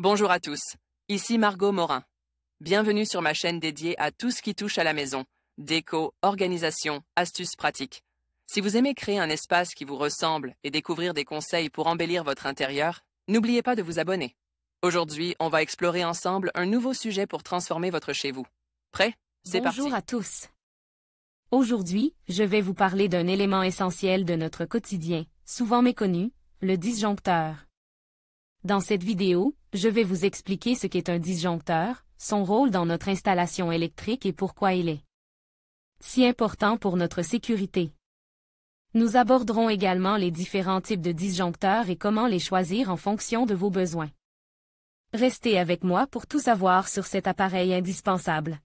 Bonjour à tous, ici Margot Morin. Bienvenue sur ma chaîne dédiée à tout ce qui touche à la maison, déco, organisation, astuces pratiques. Si vous aimez créer un espace qui vous ressemble et découvrir des conseils pour embellir votre intérieur, n'oubliez pas de vous abonner. Aujourd'hui, on va explorer ensemble un nouveau sujet pour transformer votre chez vous. Prêt? C'est parti! Bonjour à tous. Aujourd'hui, je vais vous parler d'un élément essentiel de notre quotidien, souvent méconnu, le disjoncteur. Dans cette vidéo, je vais vous expliquer ce qu'est un disjoncteur, son rôle dans notre installation électrique et pourquoi il est si important pour notre sécurité. Nous aborderons également les différents types de disjoncteurs et comment les choisir en fonction de vos besoins. Restez avec moi pour tout savoir sur cet appareil indispensable.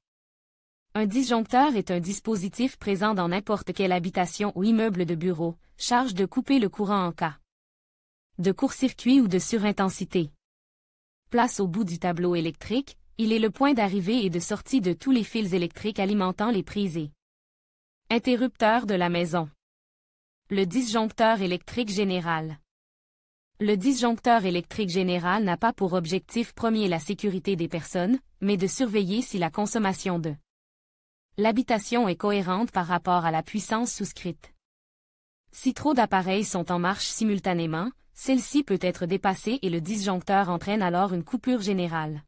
Un disjoncteur est un dispositif présent dans n'importe quelle habitation ou immeuble de bureau, charge de couper le courant en cas de court-circuit ou de surintensité. Place au bout du tableau électrique, il est le point d'arrivée et de sortie de tous les fils électriques alimentant les prises et interrupteurs de la maison. Le disjoncteur électrique général. Le disjoncteur électrique général n'a pas pour objectif premier la sécurité des personnes, mais de surveiller si la consommation de l'habitation est cohérente par rapport à la puissance souscrite. Si trop d'appareils sont en marche simultanément, celle-ci peut être dépassée et le disjoncteur entraîne alors une coupure générale.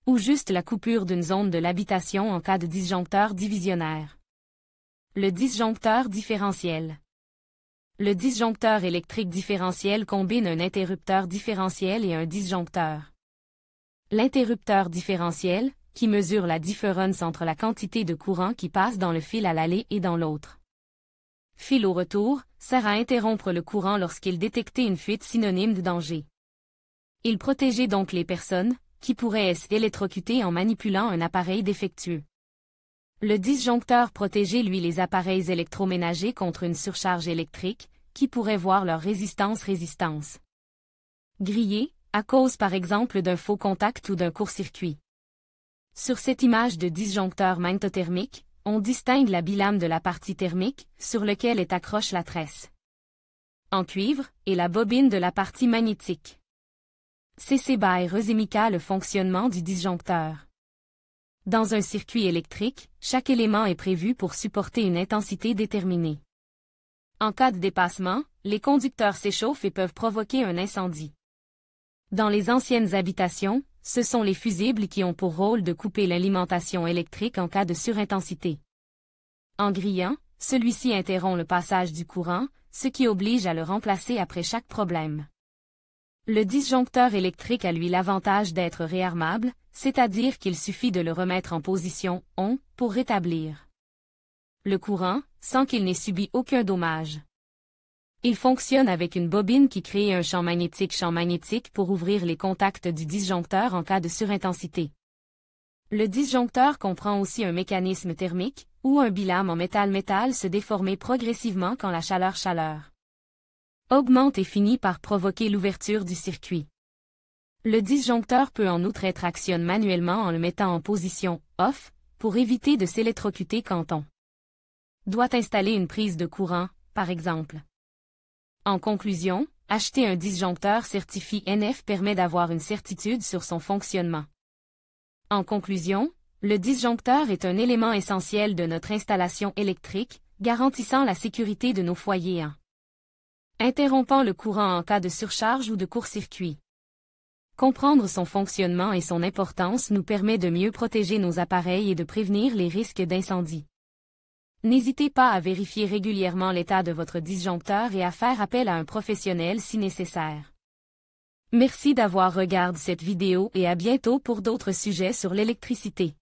Ou juste la coupure d'une zone de l'habitation en cas de disjoncteur divisionnaire. Le disjoncteur différentiel. Le disjoncteur électrique différentiel combine un interrupteur différentiel et un disjoncteur. L'interrupteur différentiel, qui mesure la différence entre la quantité de courant qui passe dans le fil à l'aller et dans l'autre fil au retour, sert à interrompre le courant lorsqu'il détectait une fuite synonyme de danger. Il protégeait donc les personnes, qui pourraient être électrocutées en manipulant un appareil défectueux. Le disjoncteur protégeait lui les appareils électroménagers contre une surcharge électrique, qui pourrait voir leur résistance grillée, à cause par exemple d'un faux contact ou d'un court-circuit. Sur cette image de disjoncteur magnétothermique, on distingue la bilame de la partie thermique, sur lequel est accroche la tresse en cuivre, et la bobine de la partie magnétique. Ceci resémica le fonctionnement du disjoncteur. Dans un circuit électrique, chaque élément est prévu pour supporter une intensité déterminée. En cas de dépassement, les conducteurs s'échauffent et peuvent provoquer un incendie. Dans les anciennes habitations, ce sont les fusibles qui ont pour rôle de couper l'alimentation électrique en cas de surintensité. En grillant, celui-ci interrompt le passage du courant, ce qui oblige à le remplacer après chaque problème. Le disjoncteur électrique a lui l'avantage d'être réarmable, c'est-à-dire qu'il suffit de le remettre en position « on » pour rétablir le courant, sans qu'il n'ait subi aucun dommage. Il fonctionne avec une bobine qui crée un champ magnétique pour ouvrir les contacts du disjoncteur en cas de surintensité. Le disjoncteur comprend aussi un mécanisme thermique, où un bilame en métal se déforme progressivement quand la chaleur augmente et finit par provoquer l'ouverture du circuit. Le disjoncteur peut en outre être actionné manuellement en le mettant en position « off » pour éviter de s'électrocuter quand on doit installer une prise de courant, par exemple. En conclusion, acheter un disjoncteur certifié NF permet d'avoir une certitude sur son fonctionnement. En conclusion, le disjoncteur est un élément essentiel de notre installation électrique, garantissant la sécurité de nos foyers en interrompant le courant en cas de surcharge ou de court-circuit. Comprendre son fonctionnement et son importance nous permet de mieux protéger nos appareils et de prévenir les risques d'incendie. N'hésitez pas à vérifier régulièrement l'état de votre disjoncteur et à faire appel à un professionnel si nécessaire. Merci d'avoir regardé cette vidéo et à bientôt pour d'autres sujets sur l'électricité.